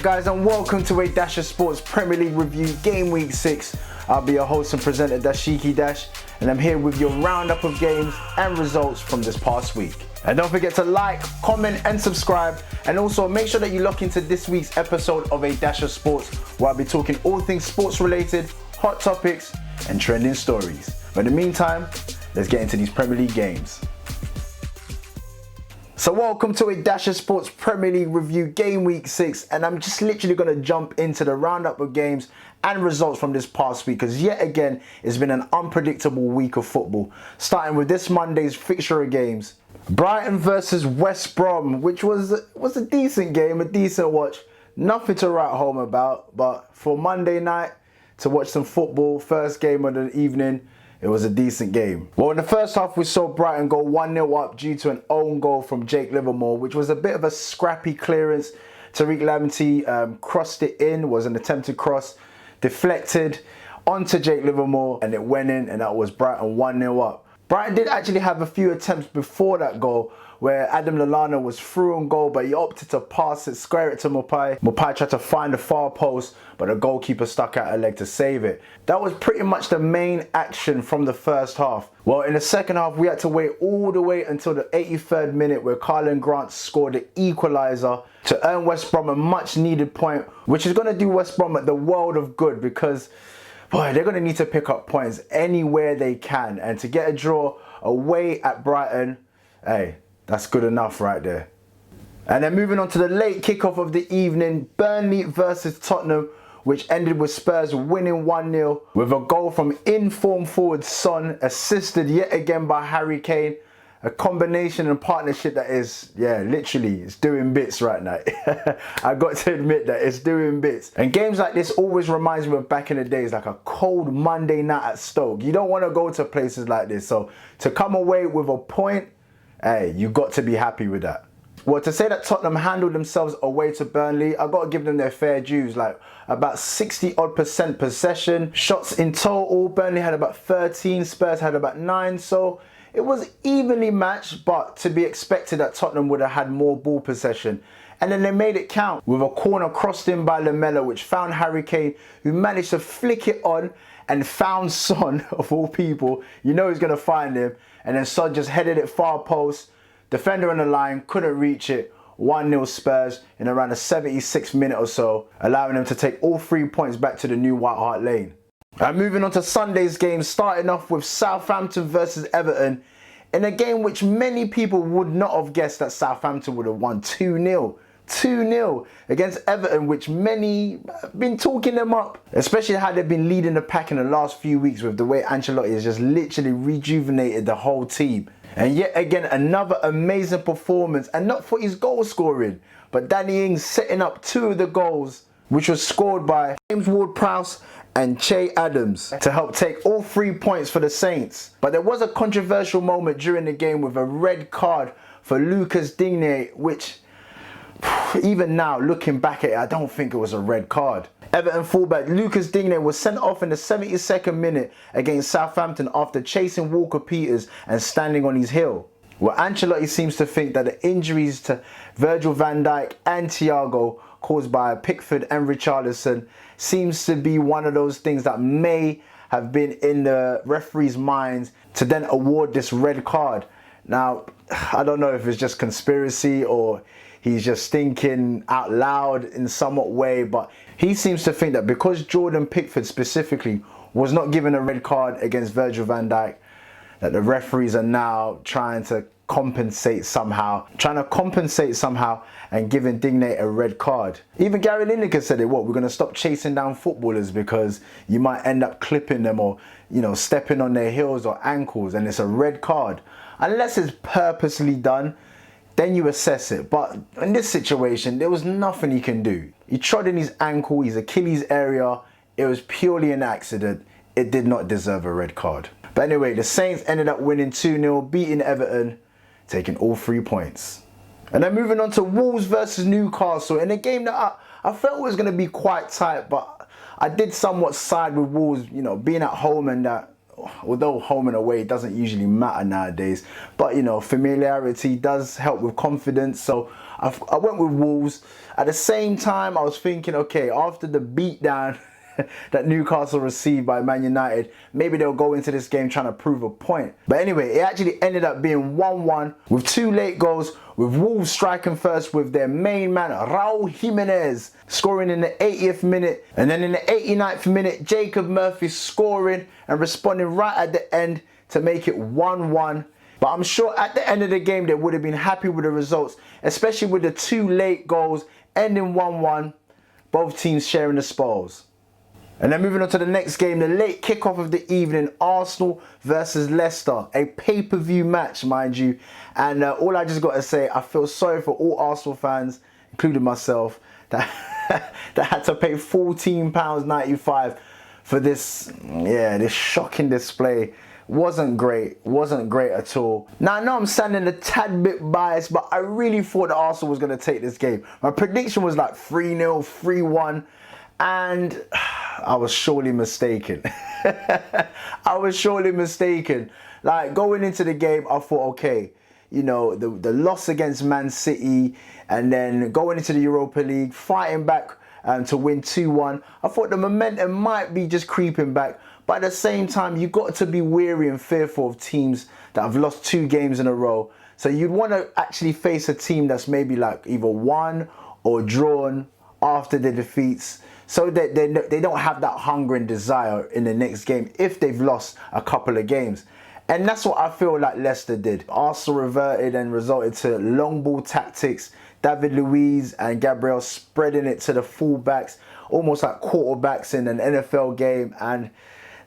guys, and welcome to a Dash of Sports Premier League review game week 6. I'll be your host and presenter Dashiki Dash, and I'm here with your roundup of games and results from this past week. And don't forget to like, comment and subscribe, and also make sure that you lock into this week's episode of a Dash of Sports, where I'll be talking all things sports related, hot topics and trending stories. But in the meantime, let's get into these Premier League games. So welcome to a Dash of Sports Premier League review game week 6, and I'm just literally going to jump into the roundup of games and results from this past week, because yet again it's been an unpredictable week of football, starting with this Monday's fixture of games. Brighton versus West Brom, which was a decent game, a decent watch, nothing to write home about, but for Monday night to watch some football, first game of the evening, it was a decent game. Well, in the first half, we saw Brighton go 1-0 up due to an own goal from Jake Livermore, which was a bit of a scrappy clearance. Tariq Lamptey crossed it in, was an attempted cross, deflected onto Jake Livermore, and it went in, and that was Brighton 1-0 up. Brighton did actually have a few attempts before that goal, where Adam Lallana was through on goal, but he opted to pass it, square it to Maupay. Maupay tried to find the far post, but the goalkeeper stuck out a leg to save it. That was pretty much the main action from the first half. Well, in the second half, we had to wait all the way until the 83rd minute, where Karlan Grant scored the equaliser to earn West Brom a much needed point, which is going to do West Brom the world of good, because boy, they're going to need to pick up points anywhere they can, and to get a draw away at Brighton, hey, that's good enough right there. And then moving on to the late kickoff of the evening, Burnley versus Tottenham, which ended with Spurs winning 1-0 with a goal from in-form forward Son, assisted yet again by Harry Kane. A combination and partnership that is, literally, it's doing bits right now. I got to admit that it's doing bits. And games like this always reminds me of back in the days, like a cold Monday night at Stoke. You don't want to go to places like this. So to come away with a point, hey, you got to be happy with that. Well, to say that Tottenham handled themselves away to Burnley, I got to give them their fair dues. Like about 60% possession, shots in total. Burnley had about 13, Spurs had about 9. So it was evenly matched, but to be expected that Tottenham would have had more ball possession. And then they made it count with a corner crossed in by Lamela, which found Harry Kane, who managed to flick it on and found Son, of all people. You know he's going to find him. And then Son just headed it far post. Defender on the line, couldn't reach it. 1-0 Spurs in around the 76th minute or so, allowing them to take all 3 points back to the new White Hart Lane. And moving on to Sunday's game, starting off with Southampton versus Everton, in a game which many people would not have guessed that Southampton would have won 2-0. 2-0 against Everton, which many have been talking them up, especially how they've been leading the pack in the last few weeks with the way Ancelotti has just literally rejuvenated the whole team. And yet again, another amazing performance, and not for his goal scoring, but Danny Ings setting up 2 of the goals, which was scored by James Ward-Prowse and Che Adams to help take all 3 points for the Saints. But there was a controversial moment during the game with a red card for Lucas Digne, which even now, looking back at it, I don't think it was a red card. Everton fullback Lucas Digne was sent off in the 72nd minute against Southampton after chasing Walker-Peters and standing on his heel. Well, Ancelotti seems to think that the injuries to Virgil van Dijk and Thiago caused by Pickford and Richarlison seems to be one of those things that may have been in the referee's minds to then award this red card. Now, I don't know if it's just conspiracy or he's just thinking out loud in somewhat way, but he seems to think that because Jordan Pickford specifically was not given a red card against Virgil van Dijk, that the referees are now trying to compensate somehow and giving Digne a red card. Even Gary Lineker said it, we're going to stop chasing down footballers because you might end up clipping them or, stepping on their heels or ankles, and it's a red card. Unless it's purposely done, then you assess it. But in this situation, there was nothing he can do. He trod in his ankle, his Achilles area. It was purely an accident. It did not deserve a red card. But anyway, the Saints ended up winning 2-0, beating Everton, taking all 3 points. And then moving on to Wolves versus Newcastle, in a game that I felt was going to be quite tight, but I did somewhat side with Wolves, being at home and that although home and away doesn't usually matter nowadays, but you know, familiarity does help with confidence. So I went with Wolves. At the same time, I was thinking, okay, after the beatdown that Newcastle received by Man United, maybe they'll go into this game trying to prove a point. But anyway, it actually ended up being 1-1 with 2 late goals, with Wolves striking first with their main man, Raul Jimenez, scoring in the 80th minute. And then in the 89th minute, Jacob Murphy scoring and responding right at the end to make it 1-1. But I'm sure at the end of the game, they would have been happy with the results, especially with the 2 late goals ending 1-1, both teams sharing the spoils. And then moving on to the next game, the late kickoff of the evening, Arsenal versus Leicester. A pay-per-view match, mind you. And all I just got to say, I feel sorry for all Arsenal fans, including myself, that, that had to pay £14.95 for this, this shocking display. Wasn't great at all. Now I know I'm sounding a tad bit biased, but I really thought that Arsenal was going to take this game. My prediction was like 3-0, 3-1. And I was surely mistaken. I was surely mistaken. Like, going into the game, I thought, okay, you know, the loss against Man City, and then going into the Europa League, fighting back to win 2-1. I thought the momentum might be just creeping back. But at the same time, you've got to be weary and fearful of teams that have lost 2 games in a row. So you'd want to actually face a team that's maybe like either won or drawn after the defeats, so that they don't have that hunger and desire in the next game if they've lost a couple of games. And that's what I feel like Leicester did. Arsenal reverted and resulted to long ball tactics. David Luiz and Gabriel spreading it to the fullbacks, almost like quarterbacks in an NFL game. And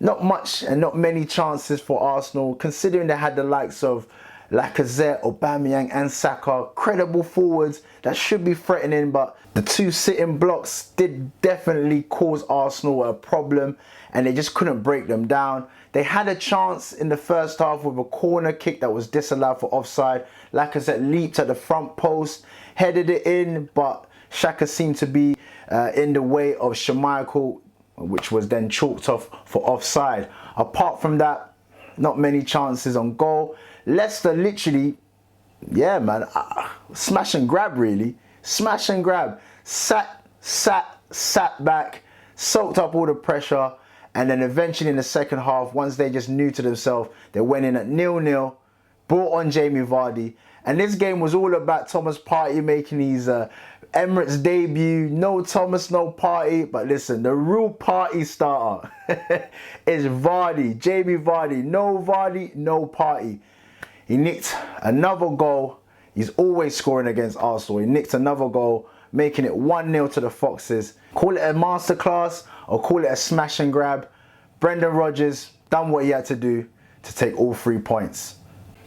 not much and not many chances for Arsenal, considering they had the likes of Lacazette, Aubameyang and Saka, credible forwards that should be threatening, but the 2 sitting blocks did definitely cause Arsenal a problem and they just couldn't break them down. They had a chance in the first half with a corner kick that was disallowed for offside. Lacazette leaped at the front post, headed it in, but Xhaka seemed to be in the way of Schmeichel, which was then chalked off for offside. Apart from that, not many chances on goal. Leicester literally, smash and grab really. Smash and grab. Sat back, soaked up all the pressure, and then eventually in the second half, once they just knew to themselves, they went in at 0-0, brought on Jamie Vardy, and this game was all about Thomas Partey making his Emirates debut. No Thomas, no Partey, but listen, the real party starter is Vardy, Jamie Vardy. No Vardy, no Partey. He nicked another goal. He's always scoring against Arsenal. He nicked another goal, making it 1-0 to the Foxes. Call it a masterclass or call it a smash and grab. Brendan Rodgers done what he had to do to take all 3 points.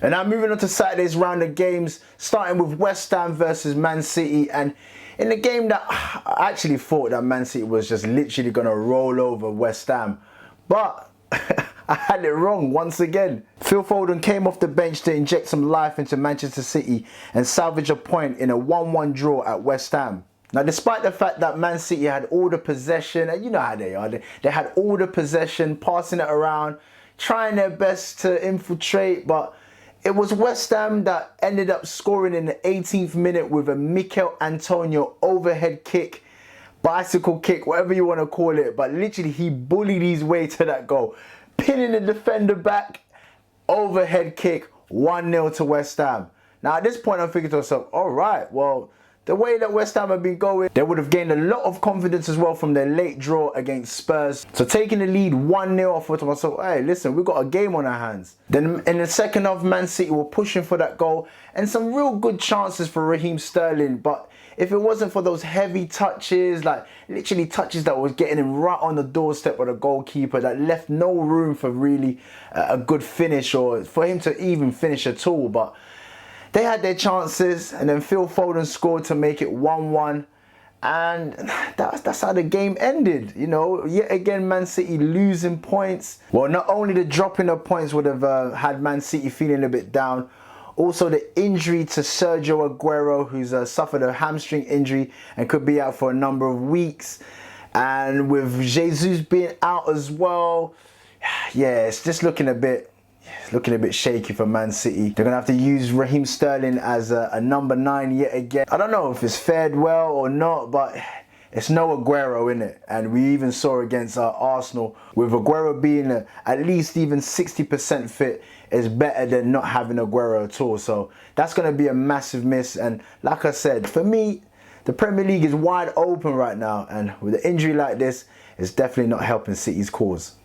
And now moving on to Saturday's round of games, starting with West Ham versus Man City. And in the game that I actually thought that Man City was just literally going to roll over West Ham. But I had it wrong once again. Phil Foden came off the bench to inject some life into Manchester City and salvage a point in a 1-1 draw at West Ham. Now, despite the fact that Man City had all the possession, and you know how they are, they had all the possession, passing it around, trying their best to infiltrate, but it was West Ham that ended up scoring in the 18th minute with a Mikel Antonio overhead kick, bicycle kick, whatever you want to call it, but literally he bullied his way to that goal. Pinning the defender back, overhead kick, 1-0 to West Ham. Now at this point I'm thinking to myself, alright, well, the way that West Ham have been going, they would have gained a lot of confidence as well from their late draw against Spurs. So taking the lead 1-0, I thought to myself, hey, listen, we've got a game on our hands. Then in the second half, Man City were pushing for that goal and some real good chances for Raheem Sterling. But if it wasn't for those heavy touches, like literally touches that was getting him right on the doorstep of the goalkeeper, that left no room for really a good finish or for him to even finish at all. But they had their chances, and then Phil Foden scored to make it 1-1, and that's how the game ended. You know, yet again, Man City losing points. Well, not only the dropping of points would have had Man City feeling a bit down, also the injury to Sergio Aguero, who's suffered a hamstring injury and could be out for a number of weeks, and with Jesus being out as well, yeah, it's just looking a bit shaky for Man City. They're going to have to use Raheem Sterling as a number 9 yet again. I don't know if it's fared well or not, but it's no Aguero in it. And we even saw against Arsenal, with Aguero being at least even 60% fit, is better than not having Aguero at all. So that's going to be a massive miss. And like I said, for me, the Premier League is wide open right now. And with an injury like this, it's definitely not helping City's cause.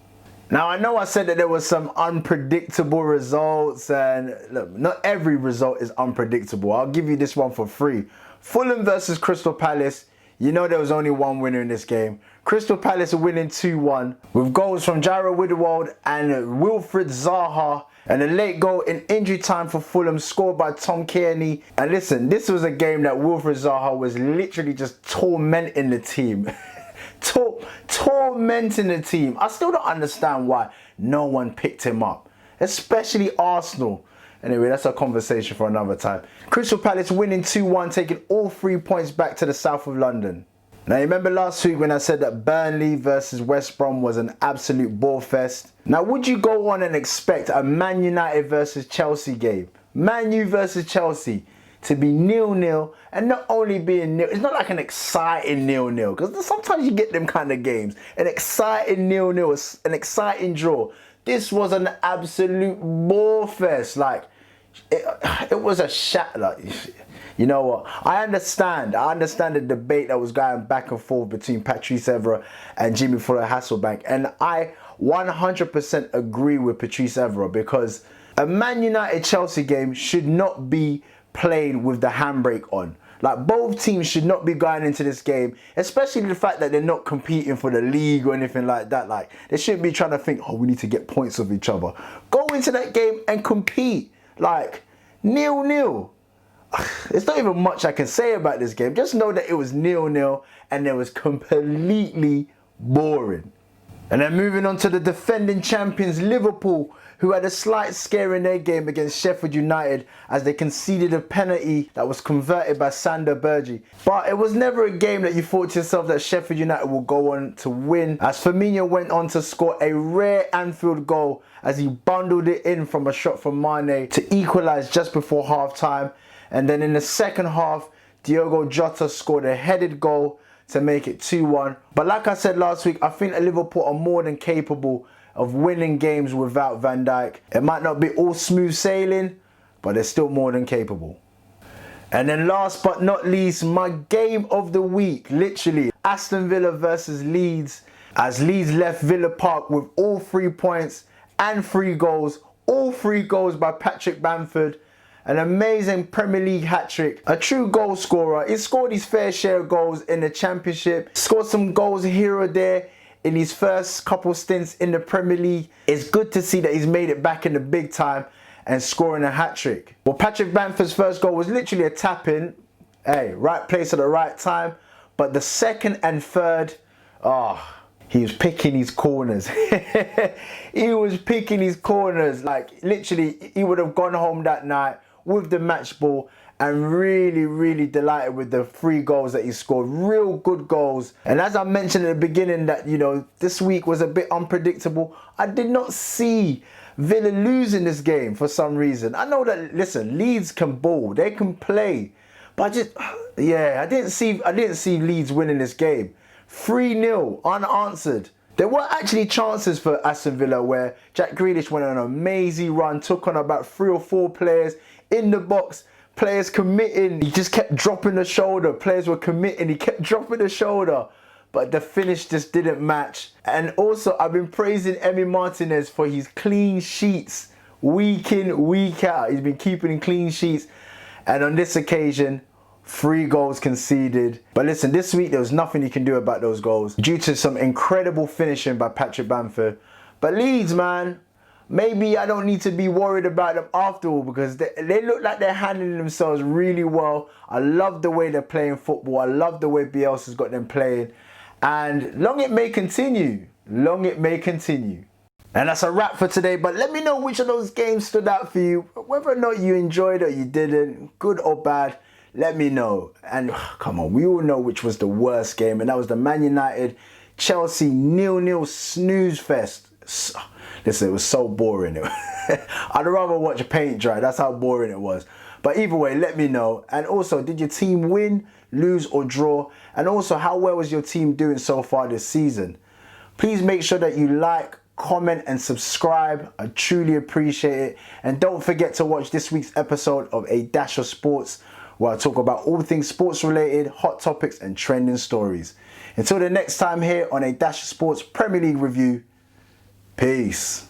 Now, I know I said that there was some unpredictable results, and look, not every result is unpredictable. I'll give you this one for free. Fulham versus Crystal Palace. You know there was only one winner in this game. Crystal Palace are winning 2-1 with goals from Jared Whittlewald and Wilfried Zaha, and a late goal in injury time for Fulham scored by Tom Kearney. And listen, this was a game that Wilfried Zaha was literally just tormenting the team. Tormenting the team. I still don't understand why no one picked him up, especially Arsenal. Anyway, that's a conversation for another time. Crystal Palace winning 2-1, taking all 3 points back to the south of London. Now, you remember last week when I said that Burnley versus West Brom was an absolute ball fest? Now, would you go on and expect a Man United versus Chelsea game? Man U versus Chelsea to be 0-0, and not only being 0, it's not like an exciting 0-0, because sometimes you get them kind of games. An exciting 0-0, an exciting draw. This was an absolute ball fest. Like, it was a shat. Like, you know what? I understand the debate that was going back and forth between Patrice Evra and Jimmy Fuller-Hasselbank, and I 100% agree with Patrice Evra, because a Man United Chelsea game should not be played with the handbrake on. Like, both teams should not be going into this game, especially the fact that they're not competing for the league or anything like that. Like, they shouldn't be trying to think, oh, we need to get points of each other. Go into that game and compete. Like, 0-0. There's not even much I can say about this game. Just know that it was 0-0 and it was completely boring. And then moving on to the defending champions Liverpool, who had a slight scare in their game against Sheffield United as they conceded a penalty that was converted by Sander Berge. But it was never a game that you thought to yourself that Sheffield United will go on to win, as Firmino went on to score a rare Anfield goal as he bundled it in from a shot from Mane to equalise just before half time. And then in the second half, Diogo Jota scored a headed goal to make it 2-1. But like I said last week, I think that Liverpool are more than capable of winning games without Van Dijk. It might not be all smooth sailing, but they're still more than capable. And then last but not least, my game of the week, literally, Aston Villa versus Leeds, as Leeds left Villa Park with all 3 points and 3 goals, all 3 goals by Patrick Bamford. An amazing Premier League hat-trick, a true goal scorer. He scored his fair share of goals in the Championship, scored some goals here or there in his first couple stints in the Premier League. It's good to see that he's made it back in the big time and scoring a hat-trick. Well, Patrick Bamford's first goal was literally a tap-in. Hey, right place at the right time. But the second and third, he was picking his corners. He was picking his corners. Like, literally, he would have gone home that night with the match ball, and really delighted with the 3 goals that he scored. Real good goals. And as I mentioned at the beginning that, you know, this week was a bit unpredictable, I did not see Villa losing this game for some reason. I know that, listen, Leeds can ball, they can play, but I didn't see Leeds winning this game. 3-0 unanswered. There were actually chances for Aston Villa where Jack Grealish went on an amazing run, took on about 3 or 4 players in the box, players committing, he just kept dropping the shoulder, players were committing, he kept dropping the shoulder, but the finish just didn't match. And also, I've been praising Emi Martinez for his clean sheets, week in, week out. He's been keeping clean sheets, and on this occasion, 3 goals conceded. But listen, this week there was nothing you can do about those goals due to some incredible finishing by Patrick Bamford. But Leeds, man, maybe I don't need to be worried about them after all, because they look like they're handling themselves really well. I love the way they're playing football. I love the way Bielsa's got them playing. And long it may continue. Long it may continue. And that's a wrap for today, but let me know which of those games stood out for you. Whether or not you enjoyed it or you didn't, good or bad, let me know. And come on, we all know which was the worst game, and that was the Man United Chelsea 0-0 snooze fest. Listen, it was so boring. I'd rather watch paint dry. That's how boring it was. But either way, let me know. And also, did your team win, lose or draw? And also, how well was your team doing so far this season? Please make sure that you like, comment and subscribe. I truly appreciate it. And don't forget to watch this week's episode of A Dash of Sports, where I talk about all things sports related, hot topics and trending stories. Until the next time here on A Dash of Sports Premier League Review, peace.